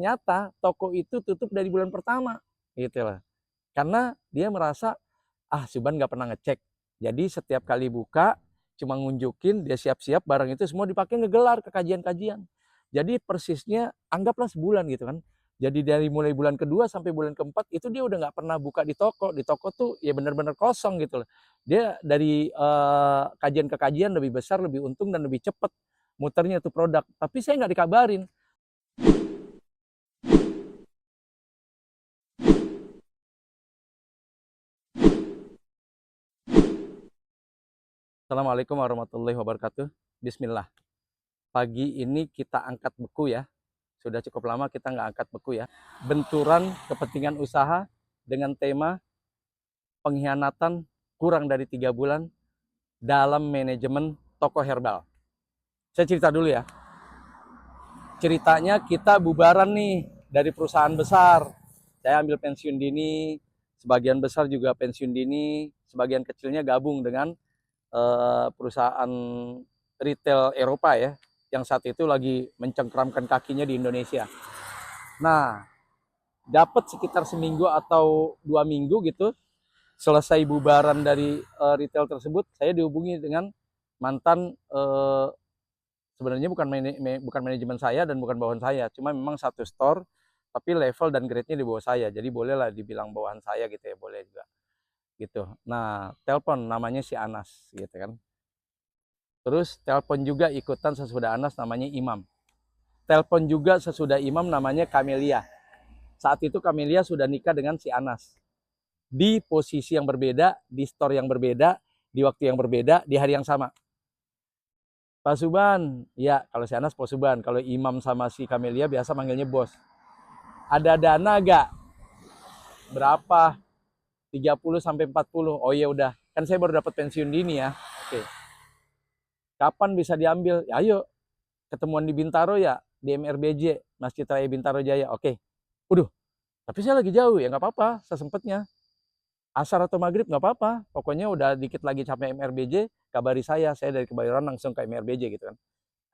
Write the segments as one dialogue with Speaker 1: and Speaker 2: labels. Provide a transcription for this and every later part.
Speaker 1: Ternyata toko itu tutup dari bulan pertama, gitu lah. Karena dia merasa, Subhan nggak pernah ngecek. Jadi setiap kali buka, cuma ngunjukin, dia siap-siap, barang itu semua dipakai ngegelar ke kajian-kajian. Jadi persisnya, anggaplah sebulan gitu kan. Jadi dari mulai bulan kedua sampai bulan keempat, itu dia udah nggak pernah buka di toko. Di toko tuh ya benar-benar kosong gitu loh. Dia dari kajian ke kajian lebih besar, lebih untung, dan lebih cepat muternya tuh produk. Tapi saya nggak dikabarin. Assalamualaikum warahmatullahi wabarakatuh. Bismillah. Pagi ini kita angkat beku ya. Sudah cukup lama kita nggak angkat beku ya. Benturan kepentingan usaha dengan tema pengkhianatan kurang dari 3 bulan dalam manajemen toko herbal. Saya cerita dulu ya. Ceritanya kita bubaran nih dari perusahaan besar. Saya ambil pensiun dini, sebagian besar juga pensiun dini, sebagian kecilnya gabung dengan perusahaan retail Eropa ya, yang saat itu lagi mencengkramkan kakinya di Indonesia. Nah, dapat sekitar seminggu atau 2 minggu gitu, selesai bubaran dari retail tersebut, saya dihubungi dengan mantan sebenarnya bukan manajemen saya dan bukan bawahan saya, cuma memang satu store, tapi level dan grade-nya di bawah saya, jadi bolehlah dibilang bawahan saya gitu ya, boleh juga gitu. Nah, telepon namanya si Anas gitu kan. Terus telepon juga ikutan sesudah Anas namanya Imam. Telepon juga sesudah Imam namanya Kamelia. Saat itu Kamelia sudah nikah dengan si Anas. Di posisi yang berbeda, di store yang berbeda, di waktu yang berbeda, di hari yang sama. Pak Subhan, ya kalau si Anas Pak Subhan. Kalau Imam sama si Kamelia biasa manggilnya bos. Ada dana gak? Berapa? 30 sampai 40. Oh iya udah. Kan saya baru dapat pensiun dini ya. Oke. Kapan bisa diambil? Ya, ayo ketemuan di Bintaro ya, di MRBJ, Masjid Raya Bintaro Jaya. Oke. Waduh, tapi saya lagi jauh ya, nggak apa-apa, sesempatnya. Asar atau maghrib nggak apa-apa. Pokoknya udah dikit lagi sampai MRBJ, kabari saya dari Kebayoran langsung ke MRBJ gitu kan.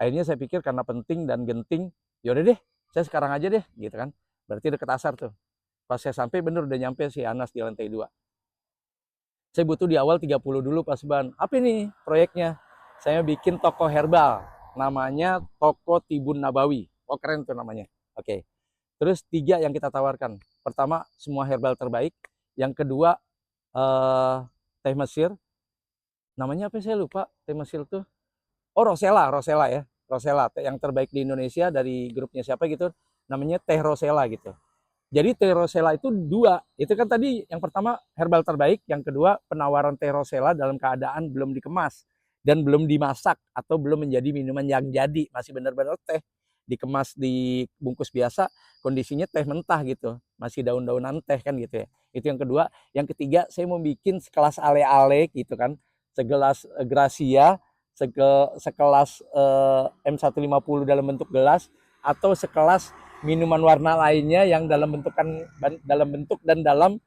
Speaker 1: Akhirnya saya pikir karena penting dan genting, yaudah deh, saya sekarang aja deh gitu kan. Berarti deket asar tuh. Pas saya sampai bener udah nyampe si Anas di lantai 2. Saya butuh di awal 30 dulu Pak Subhan. Apa ini proyeknya? Saya bikin toko herbal. Namanya Toko Tibun Nabawi. Oh keren tuh namanya. Oke. Terus 3 yang kita tawarkan. Pertama, semua herbal terbaik. Yang kedua, teh Mesir. Namanya apa saya lupa. Teh Mesir tuh. Oh Rosella ya. Rosella, teh yang terbaik di Indonesia dari grupnya siapa gitu. Namanya teh Rosella gitu. Jadi teh Rosella itu 2. Itu kan tadi yang pertama herbal terbaik, yang kedua penawaran teh Rosella dalam keadaan belum dikemas dan belum dimasak atau belum menjadi minuman yang jadi, masih benar-benar teh dikemas di bungkus biasa, kondisinya teh mentah gitu, masih daun-daunan teh kan gitu ya. Itu yang kedua. Yang ketiga, saya mau bikin sekelas ale-ale gitu kan, segelas Gracia, sekelas M150 dalam bentuk gelas, atau sekelas minuman warna lainnya yang dalam bentuk dan dalam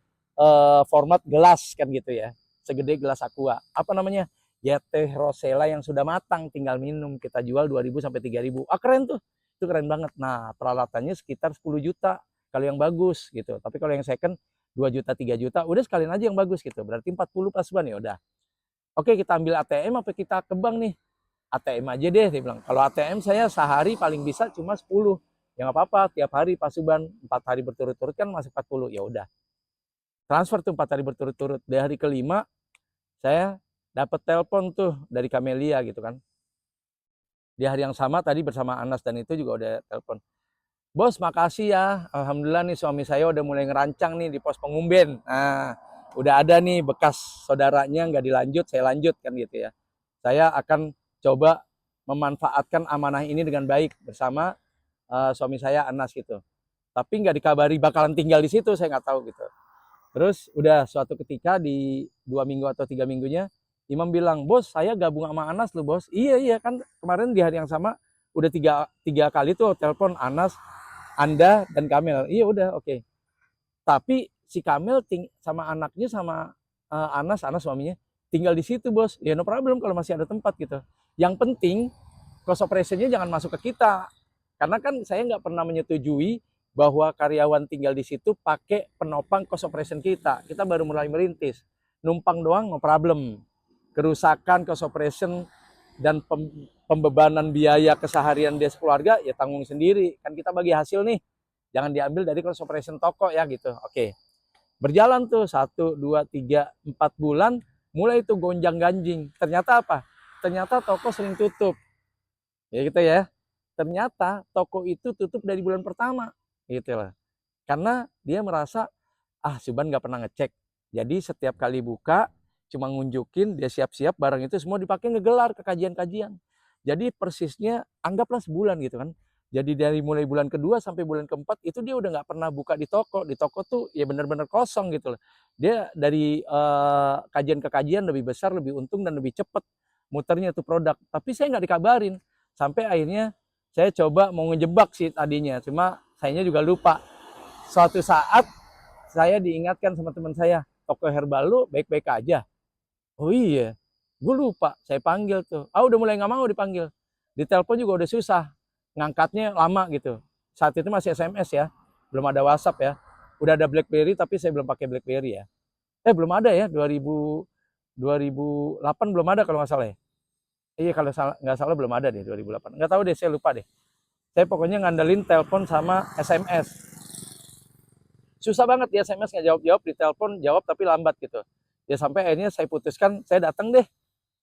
Speaker 1: format gelas kan gitu ya, segede gelas aqua. Apa namanya? Ya teh Rosella yang sudah matang, tinggal minum. Kita jual 2.000 sampai 3.000. Keren tuh, itu keren banget. Nah peralatannya sekitar 10 juta kalau yang bagus gitu, tapi kalau yang second 2 juta 3 juta, udah sekalian aja yang bagus gitu, berarti 40 Pas Ban. Ya udah, oke kita ambil ATM apa kita ke bank nih? ATM aja deh, dia bilang. Kalau ATM saya sehari paling bisa cuma 10. Ya nggak apa-apa, tiap hari Pak Subhan 4 hari berturut-turut kan masih 40. Ya udah. Transfer tuh 4 hari berturut-turut. Di hari kelima saya dapat telepon tuh dari Kamelia gitu kan. Di hari yang sama tadi bersama Anas dan itu juga udah telepon. Bos, makasih ya. Alhamdulillah nih suami saya udah mulai ngerancang nih di pos pengumben. Nah, udah ada nih bekas saudaranya nggak dilanjut, saya lanjut kan gitu ya. Saya akan coba memanfaatkan amanah ini dengan baik bersama suami saya Anas gitu. Tapi nggak dikabari bakalan tinggal di situ, saya nggak tahu gitu. Terus udah suatu ketika di 2 minggu atau 3 minggunya, Imam bilang, bos saya gabung sama Anas loh bos. Iya iya kan kemarin di hari yang sama udah tiga kali tuh telepon Anas, Anda dan Kamil. Iya udah oke. Okay. Tapi si Kamil sama anaknya sama Anas suaminya tinggal di situ bos. Ya no problem kalau masih ada tempat gitu. Yang penting cost operationnya jangan masuk ke kita. Karena kan saya nggak pernah menyetujui bahwa karyawan tinggal di situ pakai penopang cost operation kita. Kita baru mulai merintis. Numpang doang no problem. Kerusakan cost operation dan pembebanan biaya keseharian dia sekeluarga ya tanggung sendiri. Kan kita bagi hasil nih. Jangan diambil dari cost operation toko ya gitu. Oke. Berjalan tuh 1, 2, 3, 4 bulan mulai tuh gonjang-ganjing. Ternyata apa? Ternyata toko sering tutup. Ya gitu ya. Ternyata toko itu tutup dari bulan pertama. Gitu lah. Karena dia merasa, Suban nggak pernah ngecek. Jadi setiap kali buka, cuma ngunjukin, dia siap-siap, barang itu semua dipakai ngegelar ke kajian-kajian. Jadi persisnya, anggaplah sebulan gitu kan. Jadi dari mulai bulan kedua sampai bulan keempat, itu dia udah nggak pernah buka di toko. Di toko tuh ya benar-benar kosong gitu loh. Dia dari kajian ke kajian lebih besar, lebih untung, dan lebih cepat muternya tuh produk. Tapi saya nggak dikabarin. Sampai akhirnya saya coba mau ngejebak sih tadinya. Cuma sayanya juga lupa. Suatu saat saya diingatkan sama teman saya, toko herbal lu baik-baik aja. Oh iya, gue lupa. Saya panggil tuh. Udah mulai nggak mau dipanggil. Di telepon juga udah susah. Ngangkatnya lama gitu. Saat itu masih SMS ya. Belum ada WhatsApp ya. Udah ada BlackBerry tapi saya belum pakai BlackBerry ya. Belum ada ya. 2008 belum ada kalau nggak salah ya. Iya kalau nggak salah belum ada deh 2008. Nggak tahu deh, saya lupa deh. Saya pokoknya ngandelin telepon sama SMS. Susah banget di SMS nggak jawab-jawab, di telepon jawab tapi lambat gitu. Ya sampai akhirnya saya putuskan saya datang deh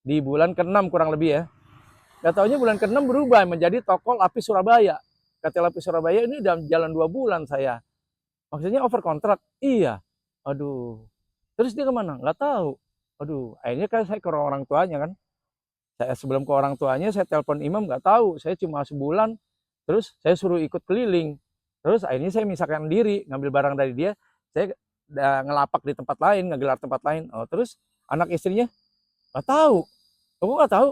Speaker 1: di bulan ke-6 kurang lebih ya. Gak taunya bulan ke-6 berubah menjadi toko Lapis Surabaya. Kata Lapis Surabaya ini dalam jalan 2 bulan saya. Maksudnya over kontrak? Iya. Aduh. Terus dia kemana? Nggak tahu. Aduh. Akhirnya kan saya ke orang tuanya kan. Saya sebelum ke orang tuanya saya telepon imam nggak tahu. Saya cuma sebulan. Terus saya suruh ikut keliling. Terus akhirnya saya misalkan diri ngambil barang dari dia. Saya ngelapak di tempat lain, ngegelar tempat lain. Terus anak istrinya nggak tahu. Kamu nggak tahu?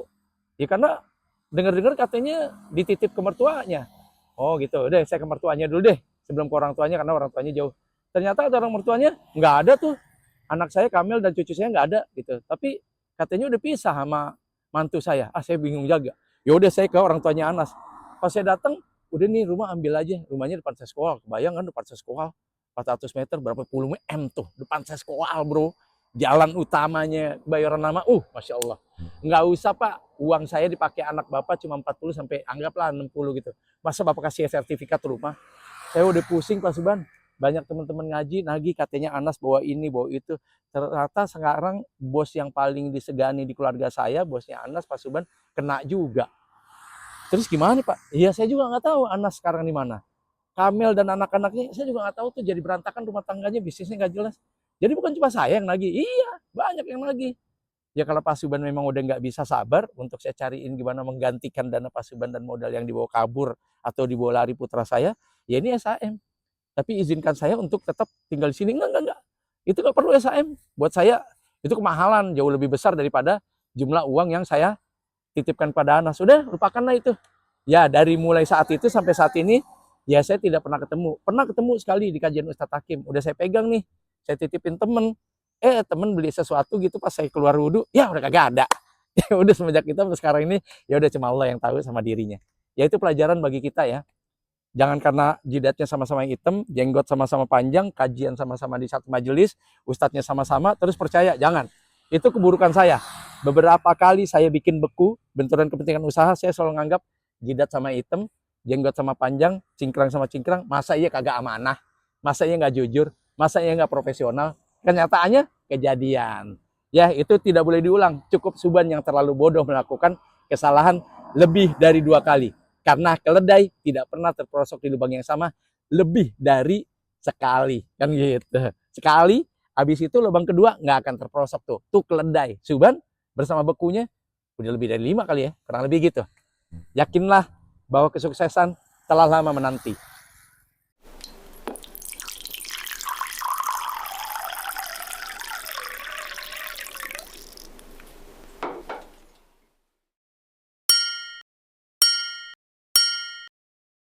Speaker 1: Ya karena dengar-dengar katanya dititip ke mertuanya. Oh gitu, udah saya ke mertuanya dulu deh sebelum ke orang tuanya karena orang tuanya jauh. Ternyata ada orang mertuanya nggak ada tuh, anak saya Kamil dan cucu saya nggak ada gitu. Tapi katanya udah pisah sama mantu saya. Saya bingung jaga. Ya udah saya ke orang tuanya Anas. Pas saya datang, udah nih rumah ambil aja. Rumahnya depan saya sekolah. Kebayang kan depan saya sekolah 400 meter berapa puluh m tuh depan saya sekolah bro. Jalan utamanya bayaran nama, Masya Allah. Nggak usah Pak, uang saya dipakai anak Bapak cuma 40 sampai anggaplah 60 gitu. Masa Bapak kasih sertifikat rumah? Saya udah pusing Pak Suban. Banyak teman-teman ngaji, nagih katanya Anas bawa ini, bawa itu. Ternyata sekarang bos yang paling disegani di keluarga saya, bosnya Anas, Pak Suban, kena juga. Terus gimana Pak? Iya saya juga nggak tahu Anas sekarang di mana. Kamil dan anak-anaknya, saya juga nggak tahu tuh jadi berantakan rumah tangganya, bisnisnya nggak jelas. Jadi bukan cuma saya yang nagih, iya banyak yang nagih. Ya kalau Pak Suban memang udah nggak bisa sabar untuk saya cariin gimana menggantikan dana Pak Suban dan modal yang dibawa kabur atau dibawa lari putra saya, ya ini SHM. Tapi izinkan saya untuk tetap tinggal di sini. Enggak. Itu nggak perlu SHM. Buat saya itu kemahalan jauh lebih besar daripada jumlah uang yang saya titipkan pada Anas. Sudah, lupakanlah itu. Ya dari mulai saat itu sampai saat ini, ya saya tidak pernah ketemu. Pernah ketemu sekali di kajian Ustadz Hakim. Udah saya pegang nih, saya titipin temen. Temen beli sesuatu gitu pas saya keluar wudhu, ya udah kagak ada. Ya udah semenjak itu sampai sekarang ini, ya udah cuma Allah yang tahu sama dirinya. Ya itu pelajaran bagi kita ya. Jangan karena jidatnya sama-sama hitam, jenggot sama-sama panjang, kajian sama-sama di satu majelis, ustadznya sama-sama, terus percaya. Jangan. Itu keburukan saya. Beberapa kali saya bikin beku, benturan kepentingan usaha, saya selalu nganggap jidat sama hitam, jenggot sama panjang, cingkrang sama cingkrang, masa iya kagak amanah, masa iya nggak jujur, masa iya nggak profesional. Kenyataannya kejadian. Ya, itu tidak boleh diulang. Cukup Suban yang terlalu bodoh melakukan kesalahan lebih dari 2 kali. Karena keledai tidak pernah terperosok di lubang yang sama lebih dari sekali. Kan gitu. Sekali, habis itu lubang kedua nggak akan terperosok tuh. Tuh keledai. Suban bersama bekunya udah lebih dari 5 kali ya. Kurang lebih gitu. Yakinlah bahwa kesuksesan telah lama menanti.